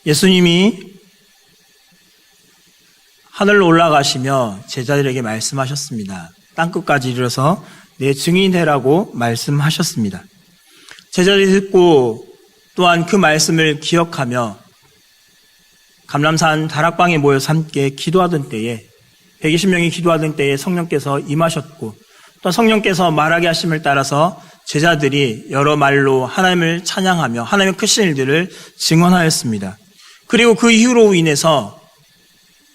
예수님이 하늘로 올라가시며 제자들에게 말씀하셨습니다. 땅끝까지 이르러서 내 증인이 되라고 말씀하셨습니다. 제자들이 듣고 또한 그 말씀을 기억하며 감람산 다락방에 모여서 함께 기도하던 때에 120명이 기도하던 때에 성령께서 임하셨고 또 성령께서 말하게 하심을 따라서 제자들이 여러 말로 하나님을 찬양하며 하나님의 크신 일들을 증언하였습니다. 그리고 그 이후로 인해서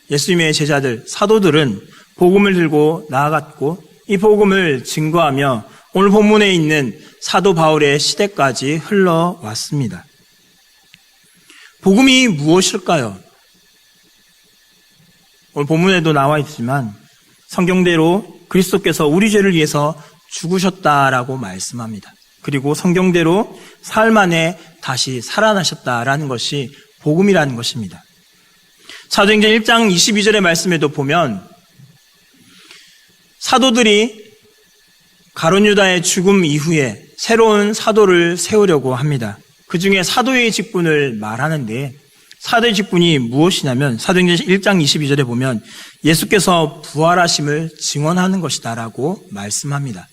예수님의 제자들, 사도들은 복음을 들고 나아갔고 이 복음을 증거하며 오늘 본문에 있는 사도 바울의 시대까지 흘러왔습니다. 복음이 무엇일까요? 오늘 본문에도 나와 있지만 성경대로 그리스도께서 우리 죄를 위해서 죽으셨다라고 말씀합니다. 그리고 성경대로 사흘 만에 다시 살아나셨다라는 것이 복음이라는 것입니다. 사도행전 1장 22절의 말씀에도 보면 사도들이 가룟 유다의 죽음 이후에 새로운 사도를 세우려고 합니다. 그 중에 사도의 직분을 말하는데 사도의 직분이 무엇이냐면 사도행전 1장 22절에 보면 예수께서 부활하심을 증언하는 것이다라고 말씀합니다.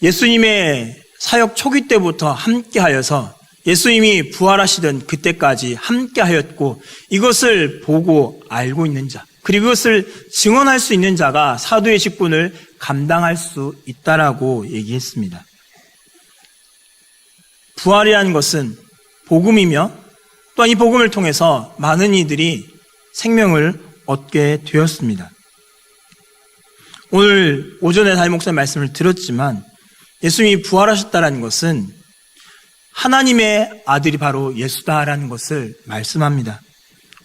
예수님의 사역 초기 때부터 함께하여서 예수님이 부활하시던 그때까지 함께하였고 이것을 보고 알고 있는 자 그리고 이것을 증언할 수 있는 자가 사도의 직분을 감당할 수 있다라고 얘기했습니다. 부활이라는 것은 복음이며 또한 이 복음을 통해서 많은 이들이 생명을 얻게 되었습니다. 오늘 오전에 담임 목사님 말씀을 들었지만 예수님이 부활하셨다는 것은 하나님의 아들이 바로 예수다라는 것을 말씀합니다.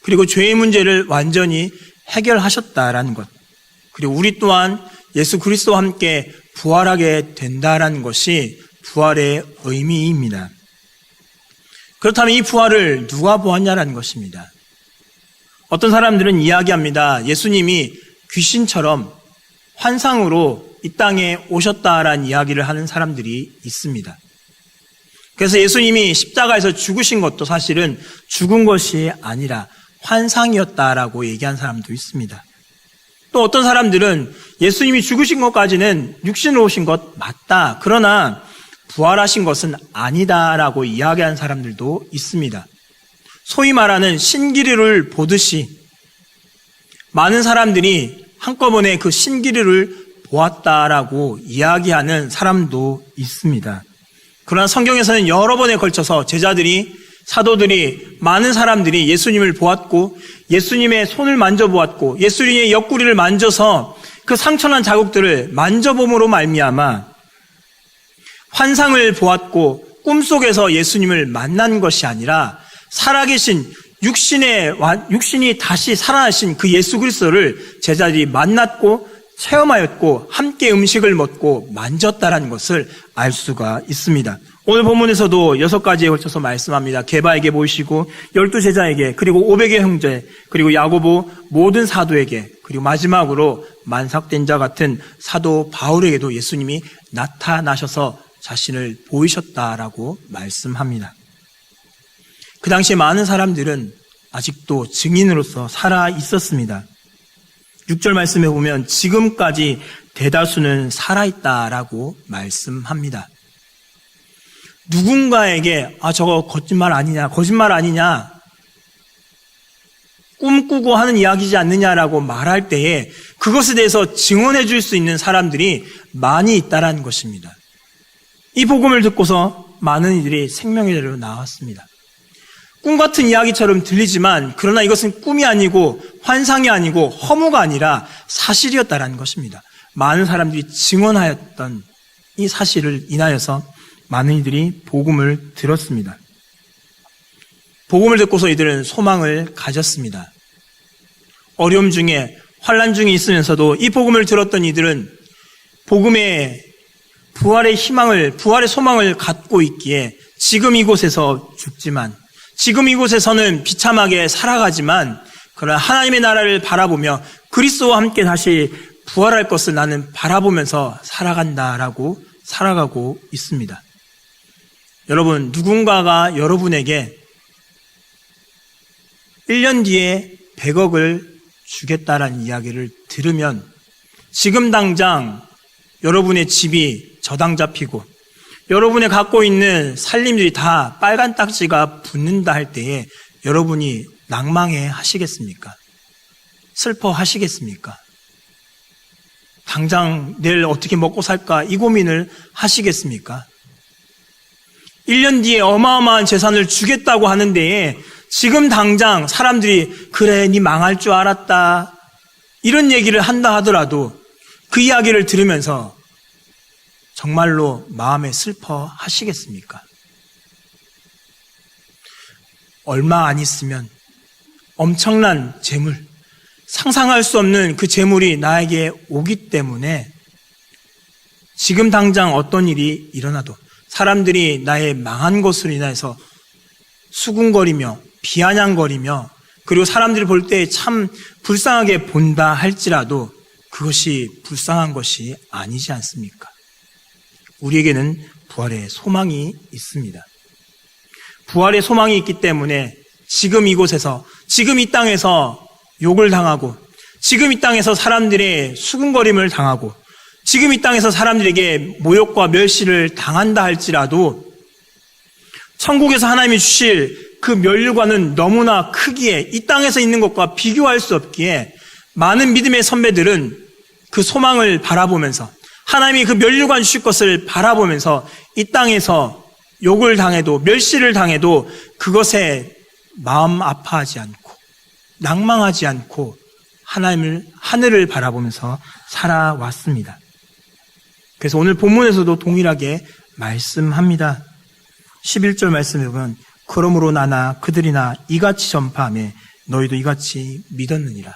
그리고 죄의 문제를 완전히 해결하셨다라는 것 그리고 우리 또한 예수 그리스도와 함께 부활하게 된다라는 것이 부활의 의미입니다. 그렇다면 이 부활을 누가 보았냐라는 것입니다. 어떤 사람들은 이야기합니다. 예수님이 귀신처럼 환상으로 이 땅에 오셨다라는 이야기를 하는 사람들이 있습니다. 그래서 예수님이 십자가에서 죽으신 것도 사실은 죽은 것이 아니라 환상이었다라고 얘기한 사람도 있습니다. 또 어떤 사람들은 예수님이 죽으신 것까지는 육신으로 오신 것 맞다. 그러나 부활하신 것은 아니다라고 이야기하는 사람들도 있습니다. 소위 말하는 신기류를 보듯이 많은 사람들이 한꺼번에 그 신기류를 보았다라고 이야기하는 사람도 있습니다. 그러나 성경에서는 여러 번에 걸쳐서 제자들이 사도들이 많은 사람들이 예수님을 보았고 예수님의 손을 만져보았고 예수님의 옆구리를 만져서 그 상처난 자국들을 만져봄으로 말미암아 환상을 보았고 꿈속에서 예수님을 만난 것이 아니라 살아계신 육신이 다시 살아나신 그 예수 그리스도를 제자들이 만났고 체험하였고 함께 음식을 먹고 만졌다라는 것을 알 수가 있습니다. 오늘 본문에서도 6가지에 걸쳐서 말씀합니다. 게바에게 보이시고 12제자에게 그리고 500의 형제 그리고 야고보 모든 사도에게 그리고 마지막으로 만삭된 자 같은 사도 바울에게도 예수님이 나타나셔서 자신을 보이셨다라고 말씀합니다. 그 당시에 많은 사람들은 아직도 증인으로서 살아 있었습니다. 6절 말씀에 보면 지금까지 대다수는 살아있다라고 말씀합니다. 누군가에게 저거 거짓말 아니냐 꿈꾸고 하는 이야기지 않느냐라고 말할 때에 그것에 대해서 증언해 줄 수 있는 사람들이 많이 있다라는 것입니다. 이 복음을 듣고서 많은 이들이 생명의 자리로 나왔습니다. 꿈 같은 이야기처럼 들리지만 그러나 이것은 꿈이 아니고 환상이 아니고 허무가 아니라 사실이었다라는 것입니다. 많은 사람들이 증언하였던 이 사실을 인하여서 많은 이들이 복음을 들었습니다. 복음을 듣고서 이들은 소망을 가졌습니다. 어려움 중에 환난 중에 있으면서도 이 복음을 들었던 이들은 복음의 부활의 희망을, 부활의 소망을 갖고 있기에 지금 이곳에서 죽지만, 지금 이곳에서는 비참하게 살아가지만, 그러나 하나님의 나라를 바라보며 그리스도와 함께 다시 부활할 것을 나는 바라보면서 살아간다라고 살아가고 있습니다. 여러분, 누군가가 여러분에게 1년 뒤에 100억을 주겠다라는 이야기를 들으면 지금 당장 여러분의 집이 저당 잡히고 여러분의 갖고 있는 살림들이 다 빨간 딱지가 붙는다 할 때에 여러분이 낭망해 하시겠습니까? 슬퍼하시겠습니까? 당장 내일 어떻게 먹고 살까 이 고민을 하시겠습니까? 1년 뒤에 어마어마한 재산을 주겠다고 하는 데에 지금 당장 사람들이 그래 네 망할 줄 알았다 이런 얘기를 한다 하더라도 그 이야기를 들으면서 정말로 마음에 슬퍼하시겠습니까? 얼마 안 있으면 엄청난 재물, 상상할 수 없는 그 재물이 나에게 오기 때문에 지금 당장 어떤 일이 일어나도 사람들이 나의 망한 것으로 인해서 수군거리며 비아냥거리며 그리고 사람들이 볼 때 참 불쌍하게 본다 할지라도 그것이 불쌍한 것이 아니지 않습니까? 우리에게는 부활의 소망이 있습니다. 부활의 소망이 있기 때문에 지금 이곳에서, 지금 이 땅에서 욕을 당하고, 지금 이 땅에서 사람들의 수군거림을 당하고, 지금 이 땅에서 사람들에게 모욕과 멸시를 당한다 할지라도 천국에서 하나님이 주실 그 면류관은 너무나 크기에 이 땅에서 있는 것과 비교할 수 없기에 많은 믿음의 선배들은 그 소망을 바라보면서 하나님이 그 면류관 주실 것을 바라보면서 이 땅에서 욕을 당해도 멸시를 당해도 그것에 마음 아파하지 않고 낭망하지 않고 하늘을 바라보면서 살아왔습니다. 그래서 오늘 본문에서도 동일하게 말씀합니다. 11절 말씀에 보면 그러므로 나나 그들이나 이같이 전파하며 너희도 이같이 믿었느니라.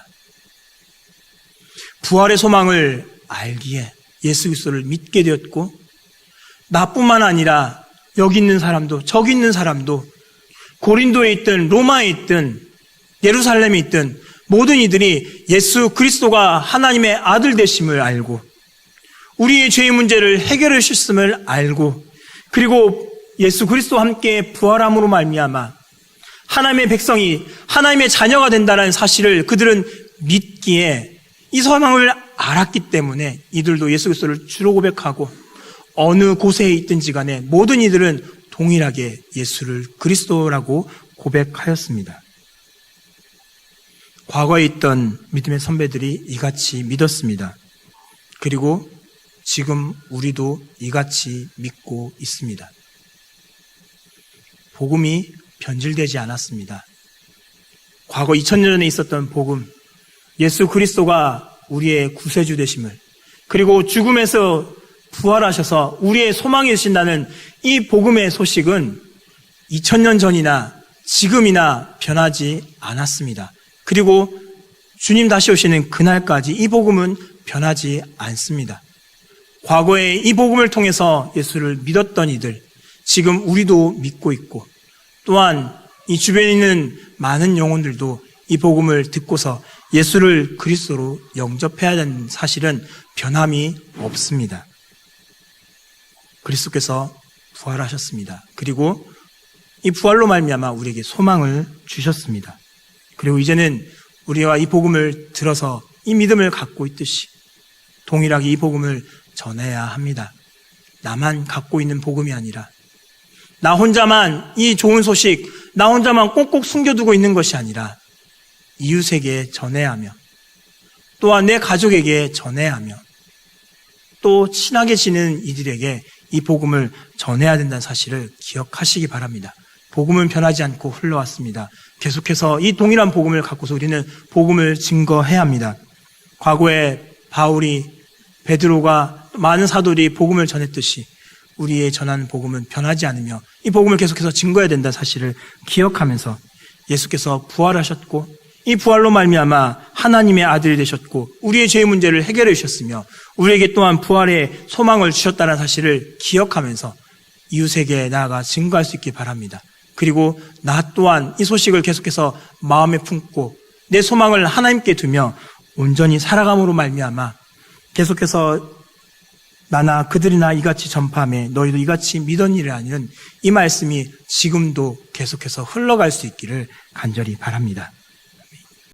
부활의 소망을 알기에 예수 그리스도를 믿게 되었고 나뿐만 아니라 여기 있는 사람도 저기 있는 사람도 고린도에 있든 로마에 있든 예루살렘에 있든 모든 이들이 예수 그리스도가 하나님의 아들 되심을 알고 우리의 죄의 문제를 해결해 주셨음을 알고 그리고 예수 그리스도와 함께 부활함으로 말미암아 하나님의 백성이 하나님의 자녀가 된다는 사실을 그들은 믿기에 이 소망을 알았기 때문에 이들도 예수 그리스도를 주로 고백하고 어느 곳에 있든지 간에 모든 이들은 동일하게 예수를 그리스도라고 고백하였습니다. 과거에 있던 믿음의 선배들이 이같이 믿었습니다. 그리고 지금 우리도 이같이 믿고 있습니다. 복음이 변질되지 않았습니다. 과거 2000년 전에 있었던 복음, 예수 그리스도가 우리의 구세주 되심을 그리고 죽음에서 부활하셔서 우리의 소망이 되신다는 이 복음의 소식은 2000년 전이나 지금이나 변하지 않았습니다. 그리고 주님 다시 오시는 그날까지 이 복음은 변하지 않습니다. 과거에 이 복음을 통해서 예수를 믿었던 이들, 지금 우리도 믿고 있고 또한 이 주변에 있는 많은 영혼들도 이 복음을 듣고서 예수를 그리스도로 영접해야 되는 사실은 변함이 없습니다. 그리스도께서 부활하셨습니다. 그리고 이 부활로 말미암아 우리에게 소망을 주셨습니다. 그리고 이제는 우리와 이 복음을 들어서 이 믿음을 갖고 있듯이 동일하게 이 복음을 전해야 합니다. 나만 갖고 있는 복음이 아니라 나 혼자만 이 좋은 소식, 나 혼자만 꼭꼭 숨겨두고 있는 것이 아니라 이웃에게 전해야 하며 또한 내 가족에게 전해야 하며 또 친하게 지내는 이들에게 이 복음을 전해야 된다는 사실을 기억하시기 바랍니다. 복음은 변하지 않고 흘러왔습니다. 계속해서 이 동일한 복음을 갖고서 우리는 복음을 증거해야 합니다. 과거에 바울이, 베드로가 많은 사도들이 복음을 전했듯이 우리의 전하는 복음은 변하지 않으며 이 복음을 계속해서 증거해야 된다는 사실을 기억하면서 예수께서 부활하셨고 이 부활로 말미암아 하나님의 아들이 되셨고 우리의 죄의 문제를 해결해 주셨으며 우리에게 또한 부활의 소망을 주셨다는 사실을 기억하면서 이웃에게 나아가 증거할 수 있기 바랍니다. 그리고 나 또한 이 소식을 계속해서 마음에 품고 내 소망을 하나님께 두며 온전히 살아감으로 말미암아 계속해서 나나 그들이나 이같이 전파하며 너희도 이같이 믿었니라는 이 말씀이 지금도 계속해서 흘러갈 수 있기를 간절히 바랍니다.